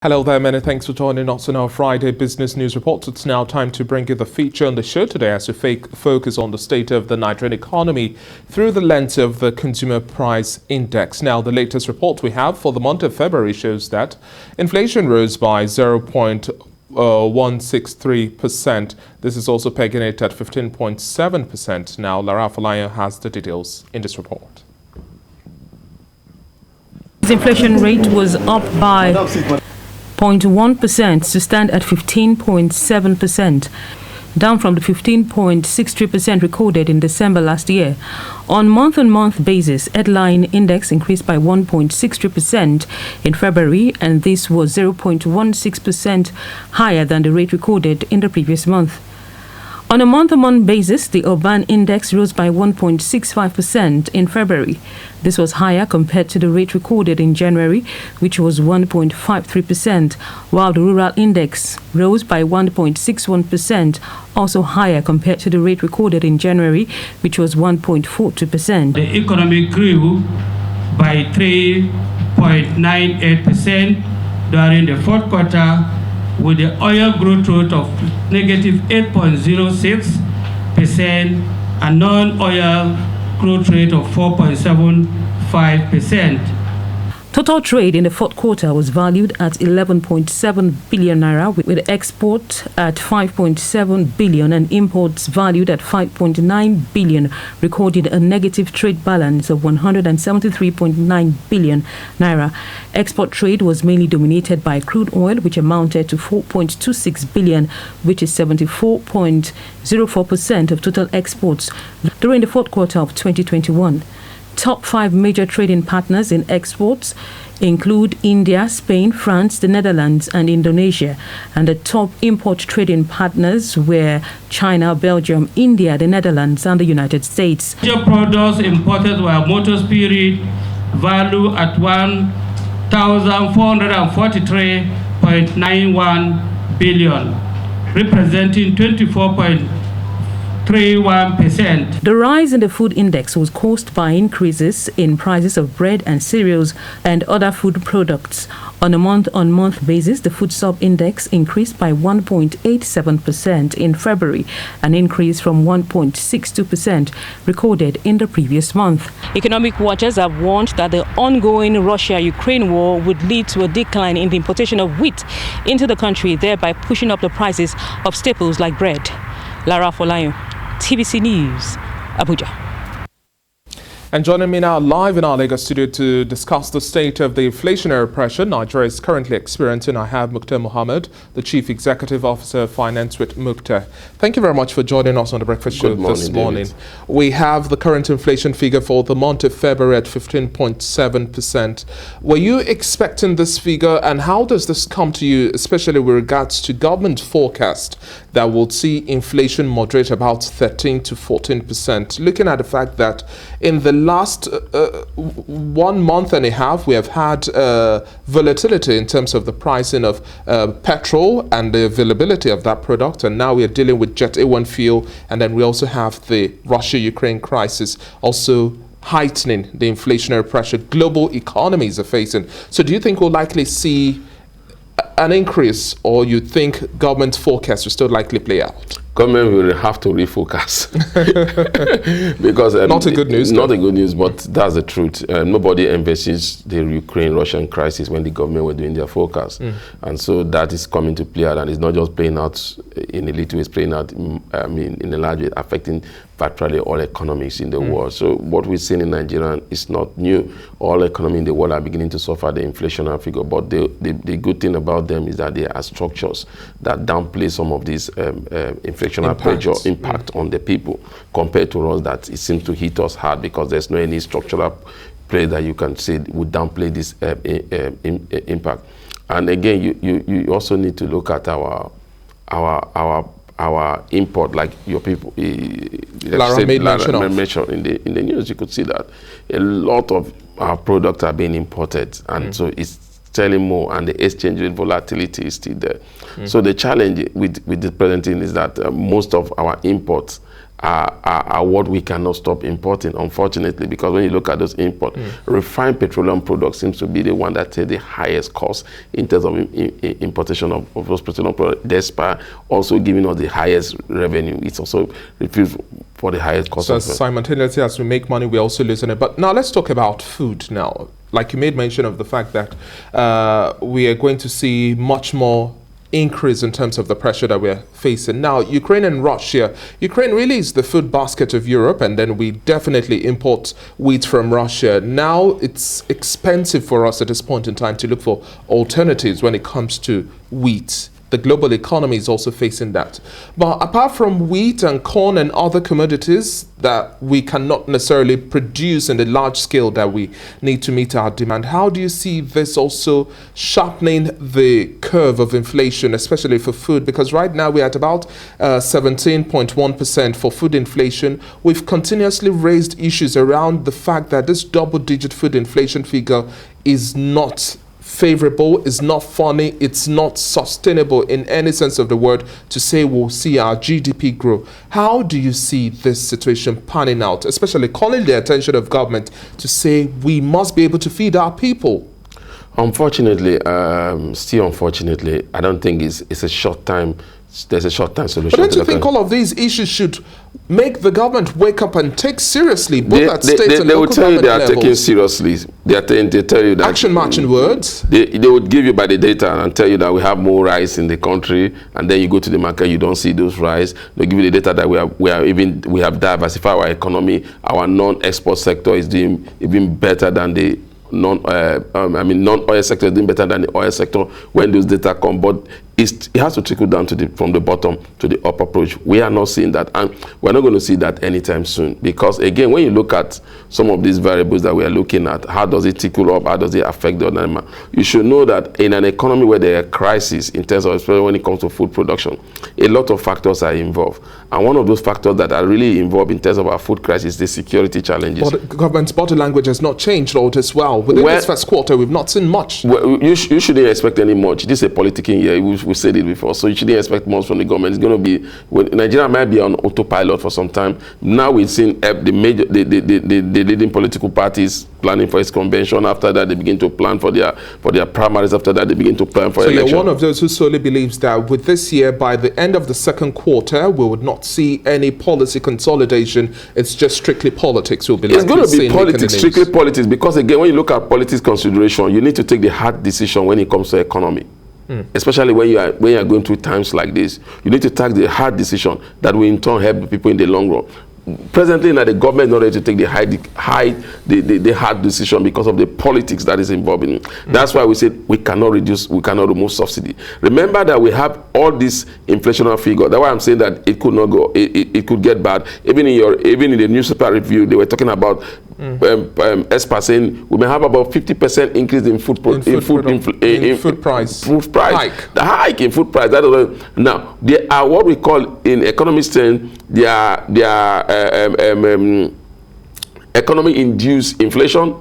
Hello there, many thanks for joining us on our Friday Business News Report. It's now time to bring you the feature on the show today as we focus on the state of the Nigerian economy through the lens of the Consumer Price Index. Now, the latest report we have for the month of February shows that inflation rose by 0.163%. This is also pegging it at 15.7%. Now, Lara Afolayan has the details in this report. The inflation rate was up by 0.1% to stand at 15.7%, down from the 15.63% recorded in December last year. On month-on-month basis, headline index increased by 1.63% in February, and this was 0.16% higher than the rate recorded in the previous month. On a month-on-month basis, the urban index rose by 1.65% in February. This was higher compared to the rate recorded in January, which was 1.53%, while the rural index rose by 1.61%, also higher compared to the rate recorded in January, which was 1.42%. The economy grew by 3.98% during the fourth quarter, with the oil growth rate of negative 8.06% and non-oil growth rate of 4.75%. Total trade in the fourth quarter was valued at 11.7 billion naira, with export at 5.7 billion and imports valued at 5.9 billion, recorded a negative trade balance of 173.9 billion naira. Export trade was mainly dominated by crude oil, which amounted to 4.26 billion, which is 74.04% of total exports during the fourth quarter of 2021. Top 5 major trading partners in exports include India, Spain, France, the Netherlands, and Indonesia. And the top import trading partners were China, Belgium, India, the Netherlands, and the United States. Major products imported were motor spirit, value at 1,443.91 billion, representing 24.31%. The rise in the food index was caused by increases in prices of bread and cereals and other food products. On a month-on-month basis, the food sub-index increased by 1.87% in February, an increase from 1.62% recorded in the previous month. Economic watchers have warned that the ongoing Russia-Ukraine war would lead to a decline in the importation of wheat into the country, thereby pushing up the prices of staples like bread. Lara Afolayan, TVC News, Abuja. And joining me now live in our Lagos studio to discuss the state of the inflationary pressure Nigeria is currently experiencing, I have Mukhtar Mohammed, the Chief Executive Officer of Finance with Mukhtar. Thank you very much for joining us on the Breakfast Show this morning. David. We have the current inflation figure for the month of February at 15.7%. Were you expecting this figure, and how does this come to you, especially with regards to government forecast that will see inflation moderate about 13 to 14%, looking at the fact that in the last 1 month and a half, we have had volatility in terms of the pricing of petrol and the availability of that product. And now we are dealing with Jet A1 fuel. And then we also have the Russia-Ukraine crisis also heightening the inflationary pressure global economies are facing. So do you think we'll likely see an increase, or you think government forecasts will still likely play out? Government will have to refocus because not a good news. Not a good news, but that's the truth. Nobody envisages the Ukraine-Russian crisis when the government were doing their forecast, and so that is coming to play out, and it's not just playing out in a little; it's playing out, in a large way, affecting virtually all economies in the world. So what we're seeing in Nigeria is not new. All economies in the world are beginning to suffer the inflationary figure, but the good thing about them is that they are structures that downplay some of these inflationary pressure impact on the people, compared to us that it seems to hit us hard because there's no any structural play that you can say would downplay this impact. And again, you also need to look at our import, like your people Lara made mention in the news. You could see that a lot of our products are being imported, and so it's selling more, and the exchange rate volatility is still there. So the challenge with the present thing is that most of our imports are what we cannot stop importing, unfortunately, because when you look at those imports, refined petroleum products seems to be the one that takes the highest cost in terms of importation of those petroleum products, despite also giving us the highest revenue. It's also refused for the highest cost. So simultaneously, as we make money, we're also losing it. But now let's talk about food now. Like you made mention of the fact that we are going to see much more increase in terms of the pressure that we're facing. Now, Ukraine and Russia. Ukraine really is the food basket of Europe, and then we definitely import wheat from Russia. Now, it's expensive for us at this point in time to look for alternatives when it comes to wheat. The global economy is also facing that. But apart from wheat and corn and other commodities that we cannot necessarily produce in the large scale that we need to meet our demand, how do you see this also sharpening the curve of inflation, especially for food? Because right now we're at about 17.1% for food inflation. We've continuously raised issues around the fact that this double-digit food inflation figure is not favorable, is not funny, it's not sustainable in any sense of the word to say we'll see our GDP grow. How do you see this situation panning out, especially calling the attention of government to say we must be able to feed our people? Unfortunately, still unfortunately, I don't think it's a short time. There's a short-term solution. But don't you think all of these issues should make the government wake up and take seriously both at state and local government levels? They will tell you they are taking seriously. They tell you that action marching words. They would give you by the data and tell you that we have more rice in the country, and then you go to the market, you don't see those rice. They give you the data that we have diversified our economy. Our non-export sector is doing even better than the non-oil sector is doing better than the oil sector when those data come. But it has to trickle down from the bottom to the upper approach. We are not seeing that, and we're not going to see that anytime soon. Because again, when you look at some of these variables that we are looking at, how does it trickle up? How does it affect the demand? You should know that in an economy where there are crises in terms of, especially when it comes to food production, a lot of factors are involved. And one of those factors that are really involved in terms of our food crisis is the security challenges. But the government's body language has not changed all this well. Within this first quarter, we've not seen much. Well, you shouldn't expect any much. This is a politicking year. We said it before, so you shouldn't expect much from the government. It's going to be, Nigeria might be on autopilot for some time. Now we've seen the leading political parties planning for its convention. After that, they begin to plan for their primaries. After that, they begin to plan for election. So you're one of those who solely believes that with this year, by the end of the second quarter, we would not see any policy consolidation. It's just strictly politics. It's going to be politics, strictly politics, because again, when you look at politics consideration, you need to take the hard decision when it comes to economy. Especially when you are going through times like this, you need to take the hard decision that will in turn help people in the long run. Presently, now the government is not ready to take the hard decision because of the politics that is involved in it. That's why we said we cannot remove subsidy. Remember that we have all this inflationary figure. That's why I'm saying that it could not go. It could get bad. Even in the newspaper review, they were talking about experts saying we may have about 50% increase in food price. Food price. Hike. The hike in food price. Now they are what we call in economic terms. They are economy-induced inflation,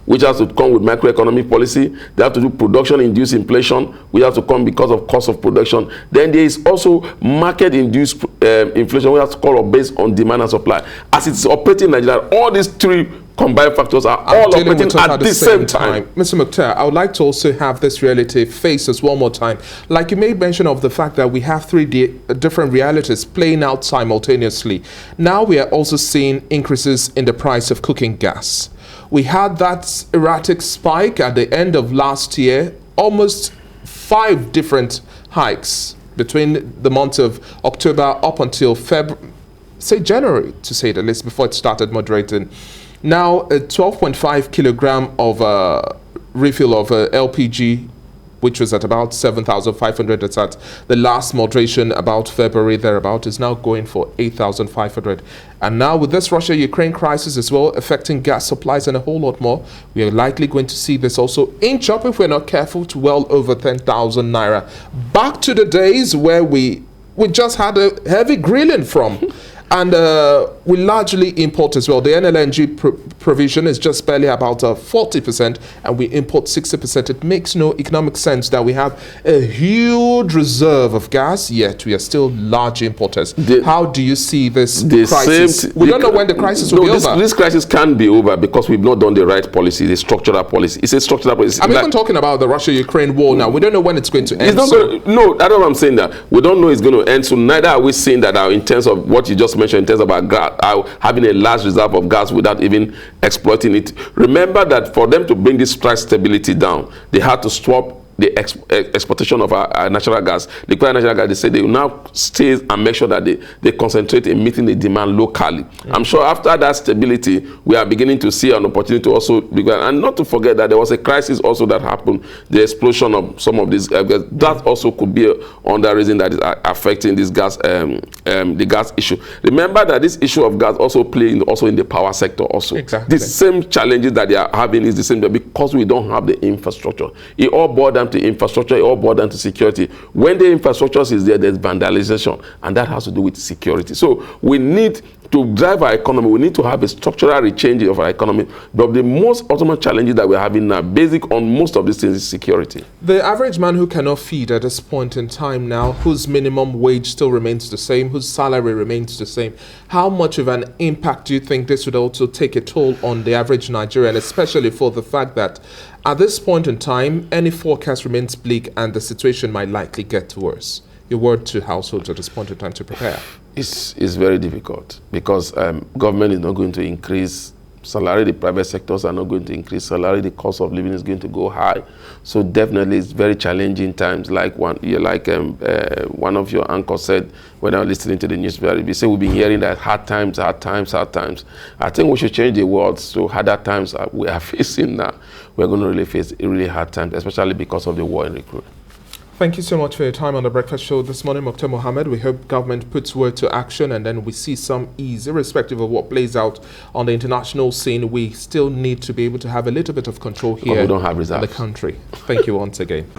which has to come with macroeconomic policy. They have to do production-induced inflation, which has to come because of cost of production. Then there is also market-induced inflation, which has to come based on demand and supply. As it's operating in Nigeria, all these three combined factors are all operating at the same time. Mr. Mukhtar, I would like to also have this reality face us one more time. Like you made mention of the fact that we have three different realities playing out simultaneously. Now we are also seeing increases in the price of cooking gas. We had that erratic spike at the end of last year, almost 5 different hikes between the month of October up until January, to say the least, before it started moderating. Now, a 12.5 kilogram of refill of LPG, which was at about 7,500 at the last moderation about February thereabout, is now going for 8,500. And now with this Russia-Ukraine crisis as well affecting gas supplies and a whole lot more, we are likely going to see this also inch up, if we're not careful, to well over 10,000 naira. Back to the days where we just had a heavy grilling from. And we largely import as well. The NLNG provision is just barely about 40%, and we import 60%. It makes no economic sense that we have a huge reserve of gas, yet we are still large importers. How do you see this crisis? We don't know when the crisis will be over. This crisis can be over because we've not done the right policy, the structural policy. It's a structural policy. I'm even talking about the Russia-Ukraine war now. We don't know when it's going to end. No, that's what I'm saying. That we don't know it's going to end. So neither are we saying that in terms of what you just mentioned, in terms of our having a large reserve of gas without even exploiting it. Remember that for them to bring this price stability down, they had to stop the exportation of our natural gas. The natural gas, they say they will now stay and make sure that they concentrate in meeting the demand locally. I'm sure after that stability, we are beginning to see an opportunity to also, and not to forget that there was a crisis also that happened, the explosion of some of these gas. That also could be another reason that is affecting this gas, the gas issue. Remember that this issue of gas also plays also in the power sector also. Exactly. The same challenges that they are having is the same, because we don't have the infrastructure. It all boils down to infrastructure, it all boils down to security. When the infrastructure is there, there's vandalization, and that has to do with security. So we need to drive our economy. We need to have a structural rechange of our economy. But the most ultimate challenges that we're having now, basic on most of these things, is security. The average man who cannot feed at this point in time now, whose minimum wage still remains the same, whose salary remains the same, how much of an impact do you think this would also take a toll on the average Nigerian, especially for the fact that at this point in time, any forecast remains bleak and the situation might likely get worse? Your word to households at this point in time to prepare. It's very difficult because government is not going to increase salary, the private sectors are not going to increase salary, the cost of living is going to go high. So definitely it's very challenging times. Like one of your anchors said when I was listening to the news, we say we've been hearing that hard times. I think we should change the world. So harder times we are facing now, we're going to really face really hard times, especially because of the war in Ukraine. Thank you so much for your time on the Breakfast Show this morning, Dr. Mohammed. We hope government puts word to action and then we see some ease. Irrespective of what plays out on the international scene, we still need to be able to have a little bit of control here we don't have reserves in the country. Thank you once again.